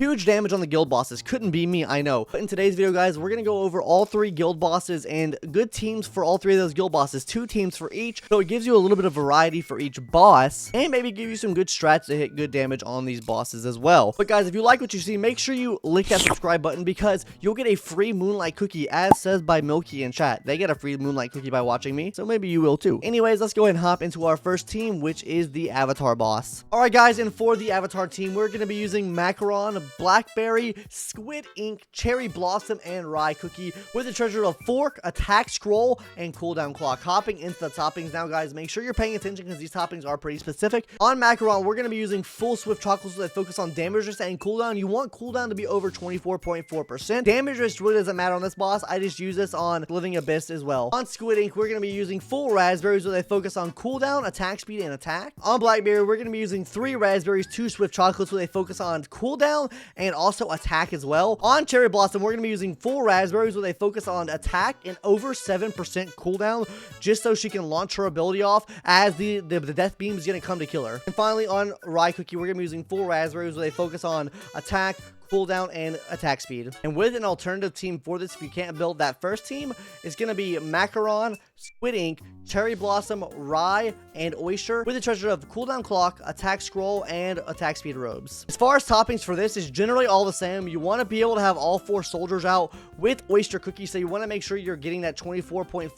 Huge damage on the guild bosses. Couldn't be me, I know. But in today's video, guys, we're going to go over all 3 guild bosses and good teams for all 3 of those guild bosses. 2 teams for each. So it gives you a little bit of variety for each boss and maybe give you some good strats to hit good damage on these bosses as well. But guys, if you like what you see, make sure you lick that subscribe button because you'll get a free Moonlight Cookie as says by Milky in chat. They get a free Moonlight Cookie by watching me, so maybe you will too. Anyways, let's go ahead and hop into our first team, which is the Avatar boss. Alright guys, and for the Avatar team, we're going to be using Macaron, Blackberry, Squid Ink, Cherry Blossom, and Rye Cookie with the treasure of Fork, Attack Scroll, and Cooldown Clock. Hopping into the toppings now, guys, make sure you're paying attention because these toppings are pretty specific. On Macaron, we're going to be using full Swift Chocolates that focus on damage resist and cooldown. You want cooldown to be over 24.4%. Damage resist really doesn't matter on this boss. I just use this on Living Abyss as well. On Squid Ink, we're going to be using full Raspberries where they focus on cooldown, attack speed, and attack. On Blackberry, we're going to be using 3 Raspberries, 2 Swift Chocolates where they focus on cooldown and also attack as well. On Cherry Blossom, we're going to be using full Raspberries where they focus on attack and over 7% cooldown just so she can launch her ability off as the death beam is going to come to kill her. And finally, on Rye Cookie, we're going to be using full Raspberries where they focus on attack, cooldown, and attack speed. And with an alternative team for this, if you can't build that first team, it's going to be Macaron, Squid Ink, Cherry Blossom, Rye, and Oyster with the treasure of Cooldown Clock, Attack Scroll, and Attack Speed Robes. As far as toppings for this is generally all the same. You want to be able to have all 4 soldiers out with Oyster Cookie, so you want to make sure you're getting that 24.4%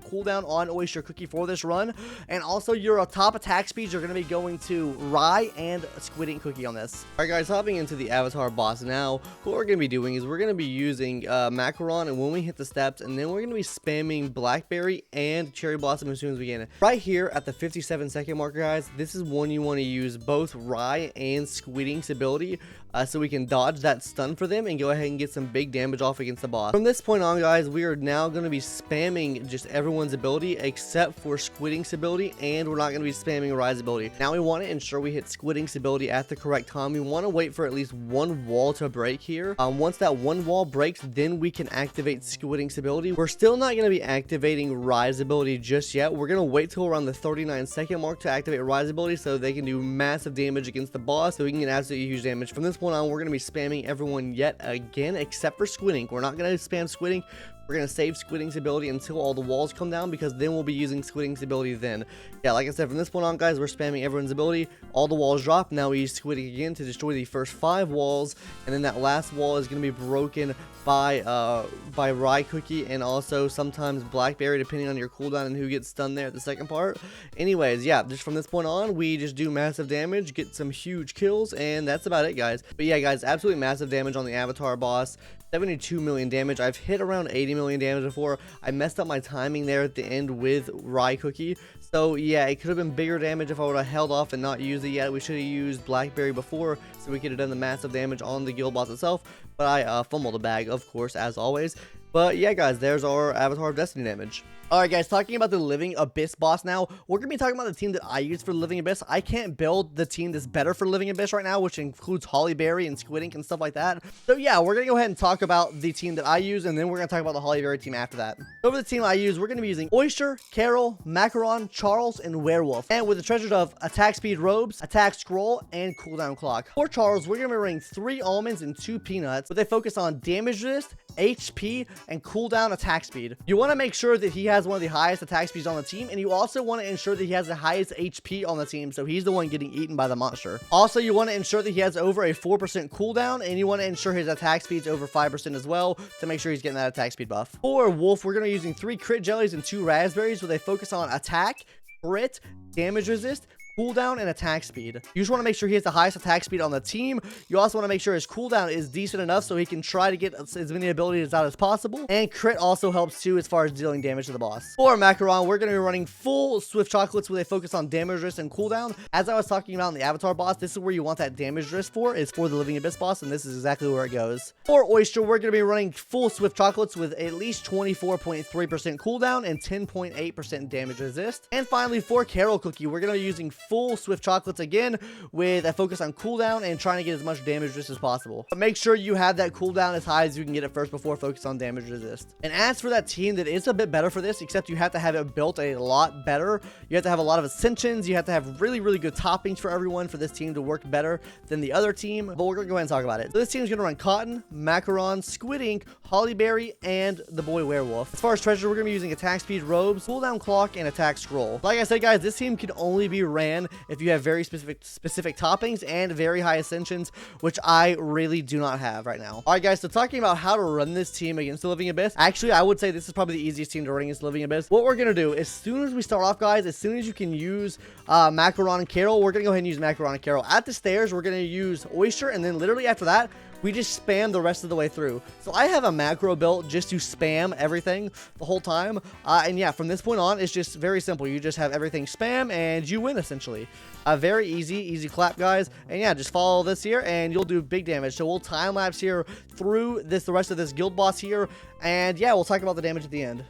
cooldown on Oyster Cookie for this run. And also your top attack speeds are going to be going to Rye and Squid Ink Cookie on this. Alright guys, hopping into the Avatar boss now, what we're going to be doing is we're going to be using Macaron and when we hit the steps, and then we're going to be spamming Blackberry and Cherry Blossom as soon as we get it. Right here at the 57-second marker, guys, this is when you want to use both Rye and Squid Ink's ability so we can dodge that stun for them and go ahead and get some big damage off against the boss. From this point on, guys, we are now going to be spamming just everyone's ability except for Squid Ink's ability, and we're not going to be spamming Rye's ability. Now we want to ensure we hit Squid Ink's ability at the correct time. We want to wait for at least one wall to break here. Once that one wall breaks, then we can activate Squid Ink's ability. We're still not going to be activating Rye's ability just yet. We're going to wait till around the 39-second mark to activate Rye's ability so they can do massive damage against the boss, so we can get absolutely huge damage. From this point on, we're going to be spamming everyone yet again except for Squid Ink. We're not going to spam Squid Ink. We're going to save Squid Ink's ability until all the walls come down, because then we'll be using Squid Ink's ability then. Yeah, like I said, from this point on, guys, we're spamming everyone's ability. All the walls drop. Now we use Squid Ink again to destroy the first 5 walls, and then that last wall is going to be broken by Rye Cookie and also sometimes Blackberry, depending on your cooldown and who gets stunned there at the second part. Anyways, yeah, just from this point on, we just do massive damage, get some huge kills, and that's about it, guys. But yeah, guys, absolutely massive damage on the Avatar boss. 72 million damage. I've hit around 80 million damage before. I messed up my timing there at the end with Rye Cookie. So yeah, it could have been bigger damage if I would have held off and not used it yet. We should have used Blackberry before so we could have done the massive damage on the guild boss itself. But I fumbled the bag, of course, as always. But yeah, guys, there's our Avatar of Destiny damage. Alright guys, talking about the Living Abyss boss now, we're going to be talking about the team that I use for Living Abyss. I can't build the team that's better for Living Abyss right now, which includes Hollyberry and Squid Ink and stuff like that. So yeah, we're going to go ahead and talk about the team that I use, and then we're going to talk about the Hollyberry team after that. Over the team I use, we're going to be using Oyster, Carol, Macaron, Charles, and Werewolf. And with the treasures of Attack Speed Robes, Attack Scroll, and Cooldown Clock. For Charles, we're going to be running 3 almonds and 2 peanuts, but they focus on damage resist, HP, and cooldown attack speed. You want to make sure that he has one of the highest attack speeds on the team, and you also want to ensure that he has the highest HP on the team, so he's the one getting eaten by the monster. Also, you want to ensure that he has over a 4% cooldown, and you want to ensure his attack speed's over 5% as well to make sure he's getting that attack speed buff. For Wolf, we're going to be using 3 crit jellies and 2 raspberries where they focus on attack, crit, damage resist, cooldown, and attack speed. You just want to make sure he has the highest attack speed on the team. You also want to make sure his cooldown is decent enough so he can try to get as many abilities out as possible. And crit also helps too as far as dealing damage to the boss. For Macaron, we're going to be running full Swift Chocolates where they focus on damage resist and cooldown. As I was talking about in the Avatar boss, this is where you want that damage resist for, is for the Living Abyss boss, and this is exactly where it goes. For Oyster, we're going to be running full Swift Chocolates with at least 24.3% cooldown and 10.8% damage resist. And finally, for Carol Cookie, we're going to be using full Swift Chocolates again with a focus on cooldown and trying to get as much damage resist as possible. But make sure you have that cooldown as high as you can get it first before focus on damage resist. And as for that team that is a bit better for this, except you have to have it built a lot better. You have to have a lot of ascensions. You have to have really, really good toppings for everyone for this team to work better than the other team. But we're going to go ahead and talk about it. So this team is going to run Cotton, Macaron, Squid Ink, Hollyberry, and the Boy Werewolf. As far as treasure, we're going to be using attack speed, robes, cooldown clock, and attack scroll. Like I said, guys, this team can only be ran if you have very specific toppings and very high ascensions, which I really do not have right now. All right, guys, so talking about how to run this team against the Living Abyss, actually, I would say this is probably the easiest team to run against Living Abyss. What we're going to do, as soon as we start off, guys, as soon as you can use Macaron and Carol, we're going to go ahead and use Macaron and Carol. At the stairs, we're going to use Oyster, and then literally after that, we just spam the rest of the way through. So I have a macro built just to spam everything the whole time. And yeah, from this point on, it's just very simple. You just have everything spam and you win essentially. Very easy clap, guys. And yeah, just follow this here and you'll do big damage. So we'll time lapse here through the rest of this guild boss here. And yeah, we'll talk about the damage at the end.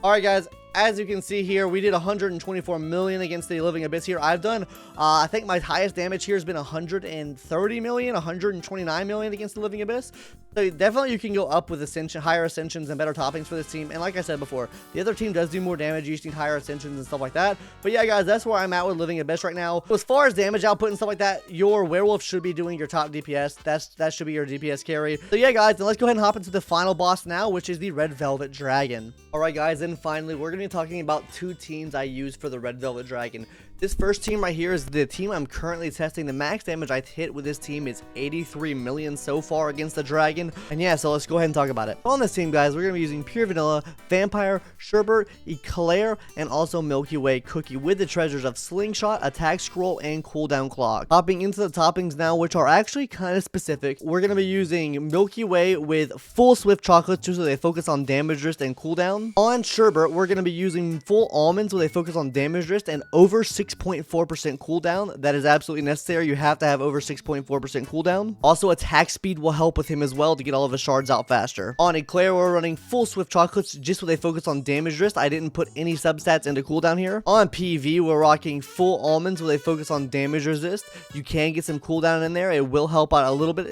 All right, guys. As you can see here, we did 124 million against the Living Abyss here. I've done, I think my highest damage here has been 130 million, 129 million against the Living Abyss. So definitely you can go up with higher ascensions and better toppings for this team. And like I said before, the other team does do more damage. You just need higher ascensions and stuff like that. But yeah, guys, that's where I'm at with Living Abyss right now. So as far as damage output and stuff like that, your werewolf should be doing your top DPS. That should be your DPS carry. So yeah, guys, then let's go ahead and hop into the final boss now, which is the Red Velvet Dragon. All right, guys, and finally, we're going to be talking about two teams I use for the Red Velvet Dragon. This first team right here is the team I'm currently testing. The max damage I've hit with this team is 83 million so far against the dragon. And yeah, so let's go ahead and talk about it. On this team, guys, we're going to be using Pure Vanilla, Vampire, Sherbet, Eclair, and also Milky Way Cookie with the treasures of Slingshot, Attack Scroll, and Cooldown Clock. Hopping into the toppings now, which are actually kind of specific. We're going to be using Milky Way with full Swift Chocolates just so they focus on damage resist and cooldown. On Sherbet, we're going to be using full Almonds where they focus on damage resist and over 6.4% cooldown. That is absolutely necessary. You have to have over 6.4% cooldown. Also, attack speed will help with him as well to get all of his shards out faster. On Eclair, we're running full Swift Chocolates just so they focus on damage resist. I didn't put any substats into cooldown here. On PV, we're rocking full Almonds where they focus on damage resist. You can get some cooldown in there. It will help out a little bit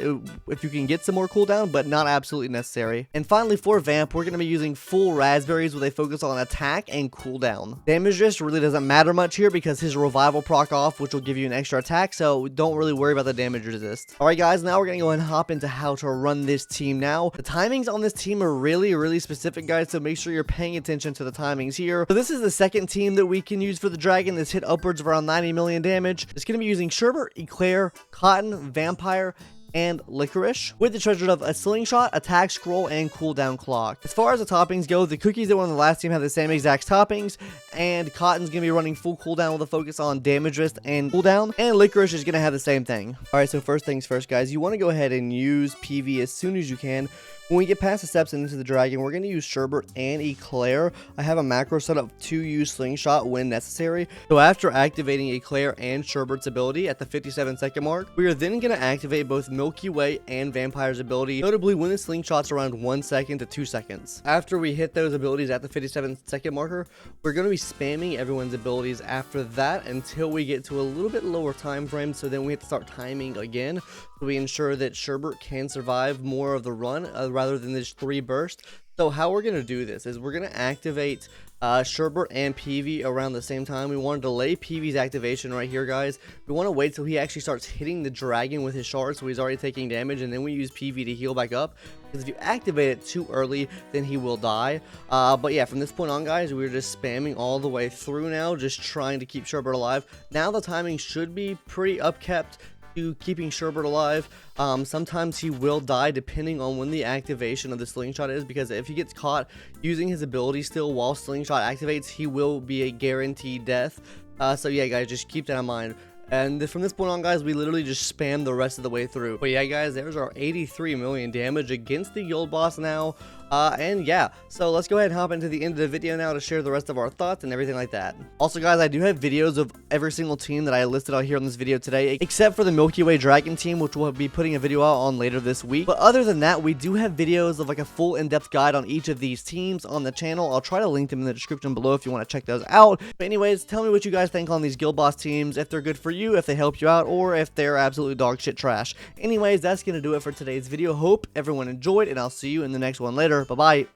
if you can get some more cooldown, but not absolutely necessary. And finally, for Vamp, we're going to be using full Raspberries where they focus on attack and cooldown. Damage resist really doesn't matter much here because his revival proc off, which will give you an extra attack, so don't really worry about the damage resist. Alright, guys, now we're going to go ahead and hop into how to run this team now. The timings on this team are really specific, guys, so make sure you're paying attention to the timings here. So this is the second team that we can use for the dragon that's hit upwards of around 90 million damage. It's going to be using Sherbet, Eclair, Cotton, Vampire, and Licorice with the treasures of a Slingshot, Attack Scroll, and Cooldown Clock. As far as the toppings go, the cookies that were on the last team have the same exact toppings, and Cotton's going to be running full cooldown with a focus on damage resist and cooldown, and Licorice is going to have the same thing. Alright, so first things first, guys, you want to go ahead and use PV as soon as you can. When we get past the steps into the dragon, we're going to use Sherbet and Eclair. I have a macro set up to use Slingshot when necessary. So after activating Eclair and Sherbet's ability at the 57-second mark, we are then going to activate both Milky Way and Vampire's ability, notably when the Slingshot's around 1 second to 2 seconds. After we hit those abilities at the 57-second marker, we're going to be spamming everyone's abilities after that until we get to a little bit lower time frame, so then we have to start timing again. So we ensure that Sherbet can survive more of the run rather than this 3 burst. So how we're going to do this is we're going to activate Sherbet and PV around the same time. We want to delay PV's activation right here, guys. We want to wait till he actually starts hitting the dragon with his shards, so he's already taking damage, and then we use PV to heal back up. Because if you activate it too early, then he will die. But yeah, from this point on, guys, we're just spamming all the way through now, just trying to keep Sherbet alive. Now the timing should be pretty upkept to keeping Sherbet alive. Sometimes he will die depending on when the activation of the Slingshot is, because if he gets caught using his ability still while Slingshot activates, he will be a guaranteed death. So yeah, guys, just keep that in mind. And from this point on, guys, we literally just spam the rest of the way through. But yeah, guys, there's our 83 million damage against the guild boss now. And yeah, so let's go ahead and hop into the end of the video now to share the rest of our thoughts and everything like that. Also guys, I do have videos of every single team that I listed out here on this video today, except for the Milky Way Dragon team, which we'll be putting a video out on later this week. But other than that, we do have videos of like a full in-depth guide on each of these teams on the channel. I'll try to link them in the description below if you want to check those out. But anyways, tell me what you guys think on these Guild Boss teams, if they're good for you, if they help you out, or if they're absolutely dog shit trash. Anyways, that's gonna do it for today's video. Hope everyone enjoyed, and I'll see you in the next one later. Bye bye.